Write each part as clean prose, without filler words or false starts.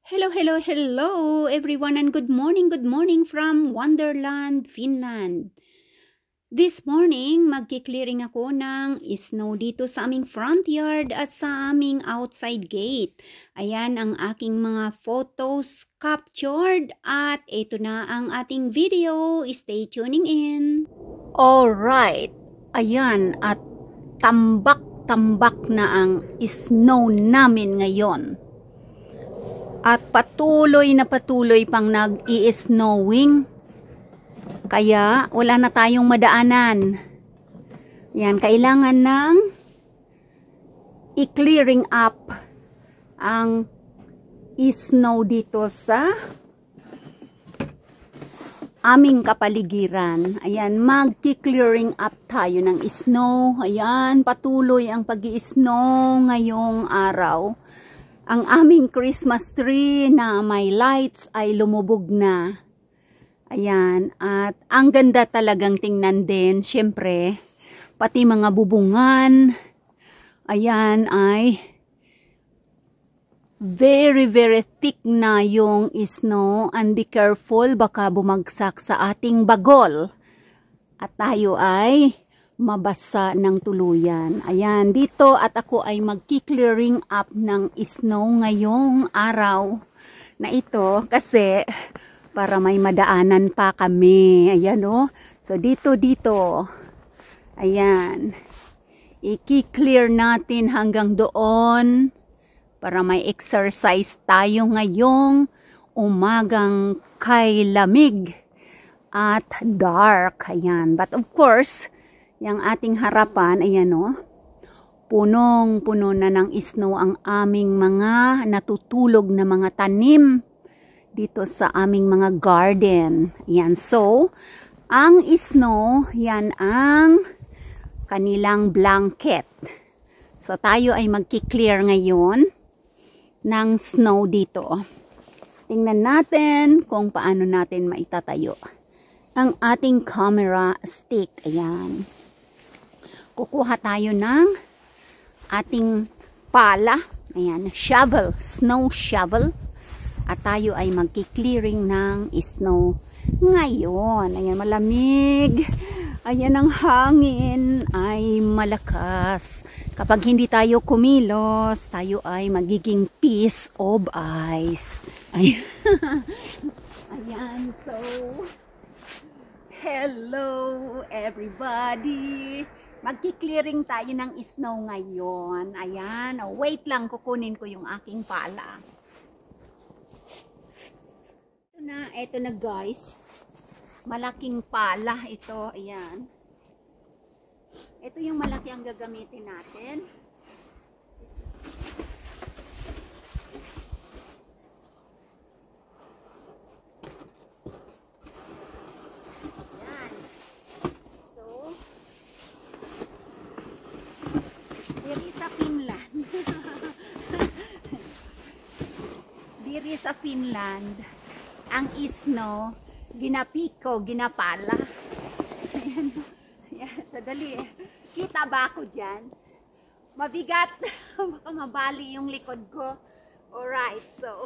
Hello, hello, hello everyone and good morning from Wonderland, Finland. This morning, magki-clearing ako ng snow dito sa aming front yard at sa aming outside gate. Ayan ang aking mga photos captured at ito na ang ating video. Stay tuning in. Alright, ayan at tambak-tambak na ang snow namin ngayon. At patuloy pang nag-i-snowing. Kaya wala na tayong madaanan. Yan, kailangan ng i-clearing up ang snow dito sa aming kapaligiran. Ayan, mag-clearing up tayo ng snow. Ayan, patuloy ang pag-i-snow ngayong araw. Ang aming Christmas tree na may lights ay lumubog na. Ayan, at ang ganda talagang tingnan din. Siyempre, pati mga bubungan. Ayan ay very thick na yung snow. And be careful, baka bumagsak sa ating bagol. At tayo ay mabasa ng tuluyan. Ayan, dito at ako ay magki-clearing up ng snow ngayong araw na ito kasi para may madaanan pa kami. Ayan o. So dito. Ayan. I-clear natin hanggang doon para may exercise tayo ngayong umagang kay lamig at dark. Ayan. But of course, yung ating harapan, ayan o, punong-puno na ng snow ang aming mga natutulog na mga tanim dito sa aming mga garden. Ayan, so, ang snow, yan ang kanilang blanket. So, tayo ay magki-clear ngayon ng snow dito. Tingnan natin kung paano natin maitatayo ang ating camera stick. Ayan. Kukuha tayo ng ating pala. Ayan, shovel, snow shovel. At tayo ay magki-clearing ng snow ngayon. Ayan, malamig. Ayan, ang hangin ay malakas. Kapag hindi tayo kumilos, tayo ay magiging piece of ice. Ayan, ayan, so hello everybody. Magki-clearing tayo ng snow ngayon. Ayan. Oh, wait lang, kukunin ko yung aking pala. Ito na guys. Malaking pala ito. Ayan. Ito yung malaki ang gagamitin natin. Diri sa Finland, ang snow, ginapiko, ginapala. Ayan. Ayan, sadali. Kita ba ako dyan? Mabigat. Baka mabali yung likod ko. Alright, so,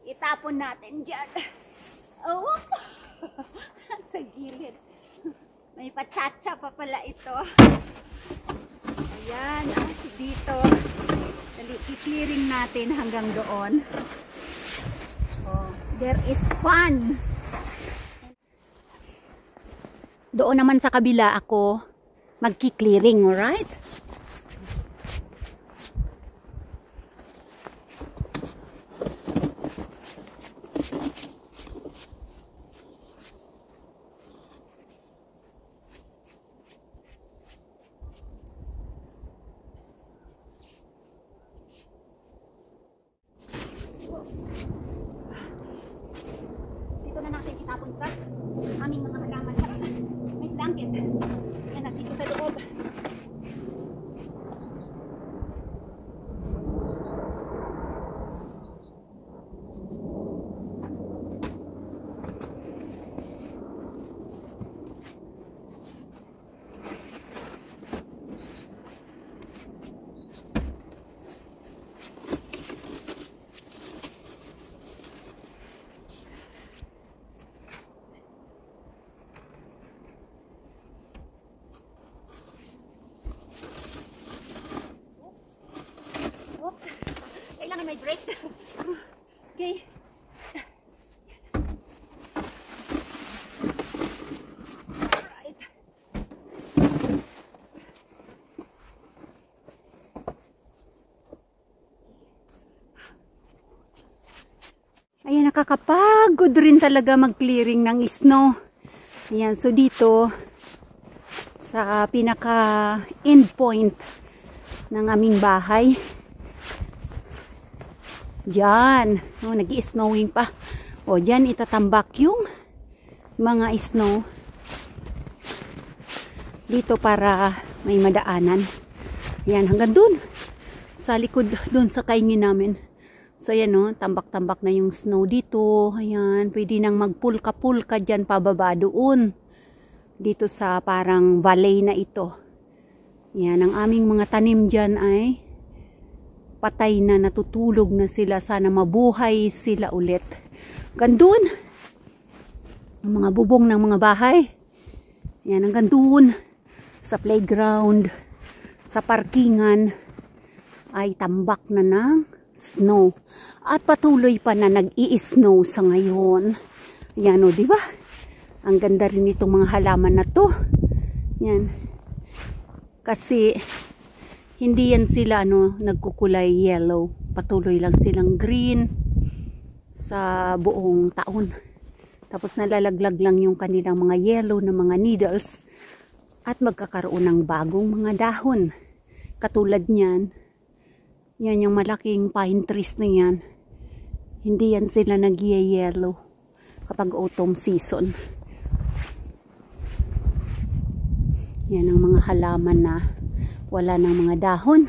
itapon natin dyan. Oh, sa gilid. May pachacha pa pala ito. Ayan, dito. Dali, i-clearing natin hanggang doon. Oh, there is fun. Doon naman sa kabila ako magki-clearing, alright? Dito na natin itapon sa aming mga halaman. May blanket. Yan, natin ko sa loob. Okay. Alright. Ayan, nakakapagod rin talaga mag-clearing ng snow. Ayan, so dito, sa pinaka end point ng aming bahay. Diyan, oh, nag-i-snowing pa. O, diyan itatambak yung mga snow. Dito para may madaanan. Ayan, hanggang dun. Sa likod, dun sa kaingin namin. So, ayan o, tambak-tambak na yung snow dito. Ayan, pwede nang magpulka-pulka dyan pababa doon. Dito sa parang valley na ito. Ayan, ang aming mga tanim dyan ay patay na, natutulog na sila. Sana mabuhay sila ulit. Gandun, ang mga bubong ng mga bahay. Ayan, hanggang dun, sa playground, sa parkingan, ay tambak na ng snow. At patuloy pa na nag-i-snow sa ngayon. Yan o, di ba? Ang ganda rin itong mga halaman na to. Yan. Kasi hindi yan sila nagkukulay yellow. Patuloy lang silang green sa buong taon. Tapos nalalaglag lang yung kanilang mga yellow na mga needles at magkakaroon ng bagong mga dahon. Katulad niyan. Yan yung malaking pine trees na yan. Hindi yan sila nag-yellow kapag autumn season. Yan ang mga halaman na wala ng mga dahon.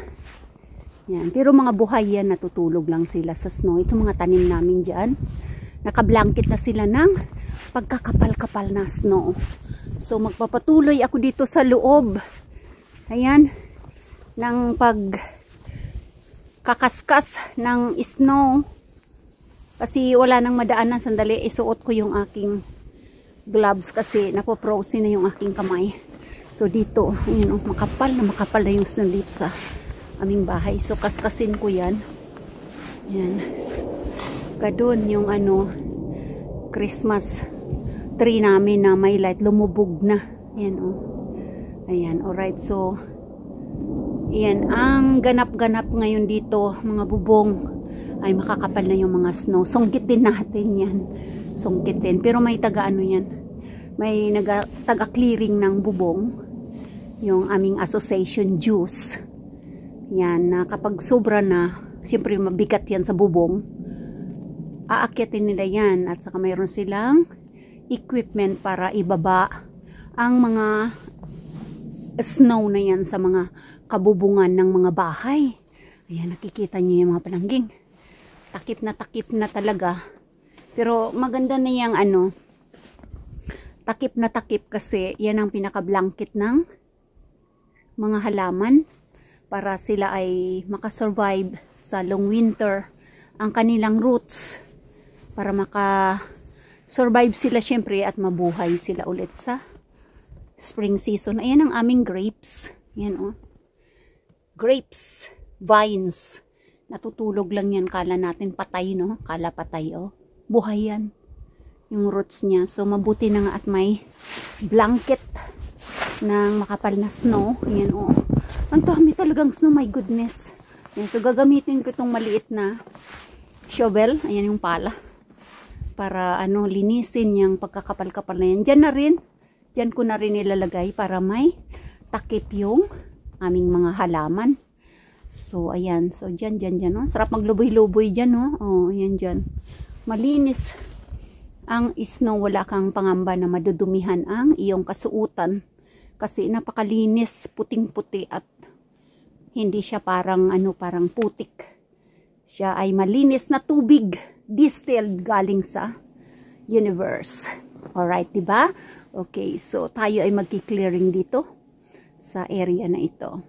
Yan. Pero mga buhay yan, natutulog lang sila sa snow. Itong mga tanim namin dyan, nakablanket na sila ng pagkakapal-kapal na snow. So magpapatuloy ako dito sa loob. Ayan. Ng kakaskas ng snow kasi wala nang madaanan. Sandali, isuot ko yung aking gloves kasi napoprosin na yung aking kamay. So dito, ayun, makapal na yung snow dito sa aming bahay. So kaskasin ko yan. Yan. Kadun yung Christmas tree namin na may light, lumubog na. Yan o. Ayan, alright. So yan, ang ganap-ganap ngayon dito, mga bubong, ay makakapal na yung mga snow. Sungkitin natin yan. Sungkitin. Pero may yan. May taga-clearing ng bubong. Yung aming association juice. Yan, na kapag sobra na, siyempre mabigat yan sa bubong. Aakyatin nila yan. At saka mayroon silang equipment para ibaba ang mga snow na yan sa mga kabubungan ng mga bahay. Ayan, nakikita niyo yung mga palangging. Takip na talaga. Pero maganda na yung takip na takip kasi yan ang pinaka-blanket ng mga halaman para sila ay makasurvive sa long winter. Ang kanilang roots para maka-survive sila syempre at mabuhay sila ulit sa spring season. Ayan ang aming grapes. Yan o. Grapes, vines, natutulog lang yan. Kala natin patay, no? Kala patay, oh. Buhay yan. Yung roots niya. So, mabuti na nga at may blanket ng makapal na snow. Yan, oh. Ang dami talagang snow, my goodness. Yan, so, gagamitin ko itong maliit na shovel. Ayan yung pala. Para, linisin yung pagkakapal-kapal na yan. Diyan na rin. Diyan ko na rin ilalagay para may takip yung aming mga halaman. So, ayan. So, dyan. Oh. Sarap magluboy-luboy dyan, oh. Oh, ayan dyan. Malinis ang snow. Wala kang pangamba na madudumihan ang iyong kasuutan. Kasi napakalinis, puting-puti at hindi siya parang, parang putik. Siya ay malinis na tubig. Distilled galing sa universe. Alright, diba? Okay, so tayo ay magki-clearing dito sa area na ito.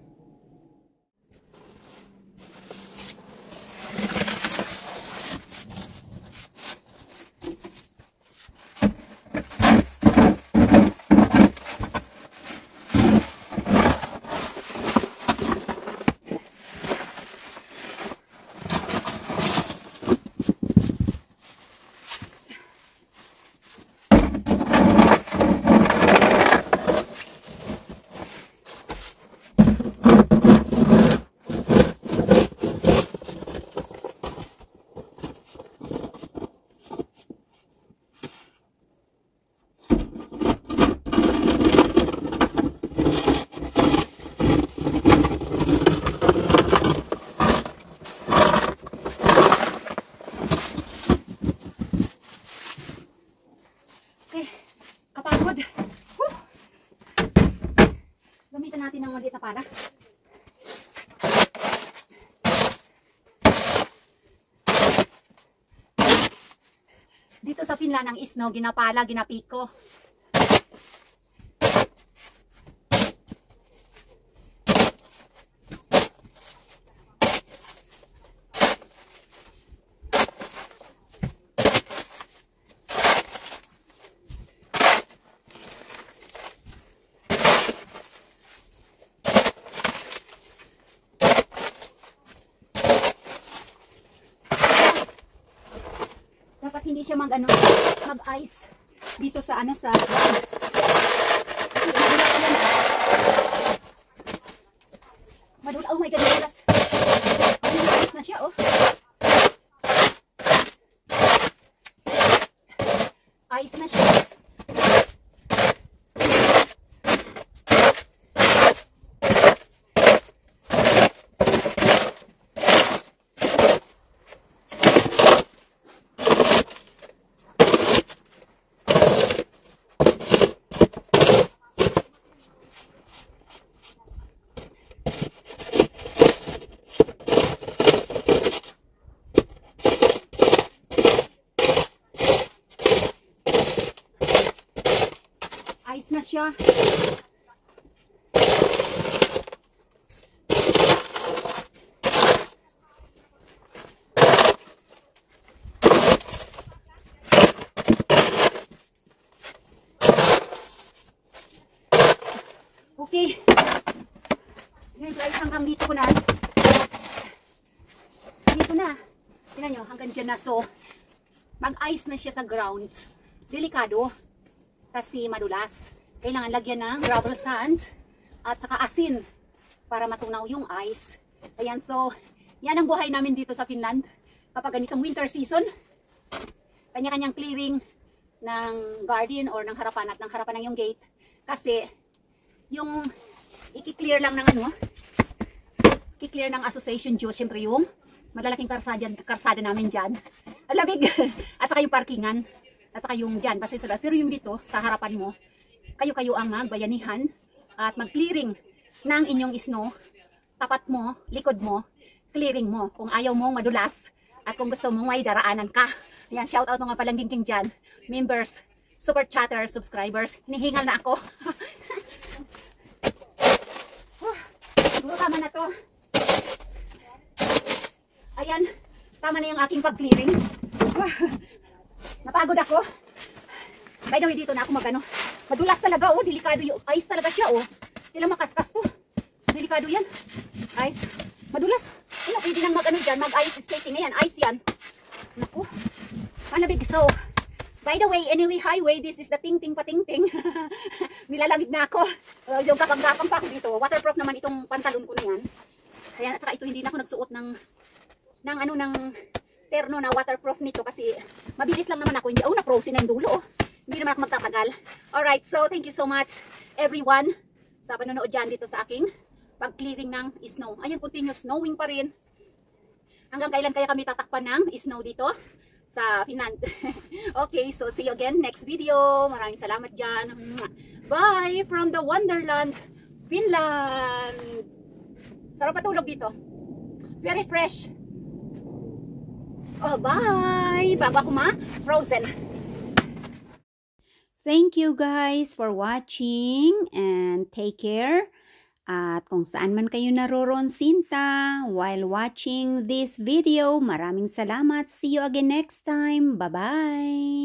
ginapala. Dito sa Finland, ang snow, ginapala, ginapiko. Dapat hindi siya mag-ice dito sa sa ground. Madulas. Oh my God, madulas. Madulas na siya, oh. Ice na siya. Ice na siya. Okay. Ngayon guys, hanggang dito ko na. Dito na. Tingnan nyo, hanggang dyan na. So, mag-ice na siya sa grounds. Delikado. Kasi madulas. Kailangan lagyan ng gravel sand at saka asin para matunaw yung ice. Ayan, so yan ang buhay namin dito sa Finland. Kapag ganitong winter season, kanya-kanyang clearing ng garden or ng harapan at ng harapan ng yung gate. Kasi yung i-clear lang ng i-clear ng association Diyos, syempre yung malalaking karsada namin dyan. Alamig. At saka yung parkingan. At saka yung dyan, basta sa pero yung dito, sa harapan mo, kayo-kayo ang magbayanihan at mag-clearing ng inyong snow. Tapat mo, likod mo, clearing mo. Kung ayaw mong madulas at kung gusto mong may daraanan ka. Ayan, shout out mga palanggingking dyan. Members, super chatter, subscribers. Hinihingal na ako. Siguro tama na to. Ayan, tama na yung aking pag-clearing. Napagod ako. By the way, dito na ako madulas talaga, oh. Delikado yung ice talaga siya, oh. Kailang makaskas to. Delikado yan. Ice. Madulas. Ano, pwede nang dyan, mag-ice skating na yan. Ice yan. Naku. Manabig. So, by the way, anyway, highway, this is the ting-ting pa-ting-ting. Nilalamig na ako. Yung gapang-gapang pa ako dito. Waterproof naman itong pantalon ko na yan. Ayan, at saka ito, hindi na ako nagsuot ng terno na waterproof nito kasi mabilis lang naman ako. Hindi ako na-frozen na yung dulo, oh. Hindi naman ako magtatagal. Alright, so thank you so much everyone sa panonood dyan dito sa aking pag-clearing ng snow. Ayun, continuous snowing pa rin. Hanggang kailan kaya kami tatakpan ng snow dito sa Finland? Okay, so see you again next video. Maraming salamat dyan. Bye from the Wonderland, Finland. Sarap patulog dito. Very fresh. Oh, bye! Bago ako ma-frozen. Thank you guys for watching and take care. At kung saan man kayo naroon sinta while watching this video, maraming salamat. See you again next time. Bye-bye!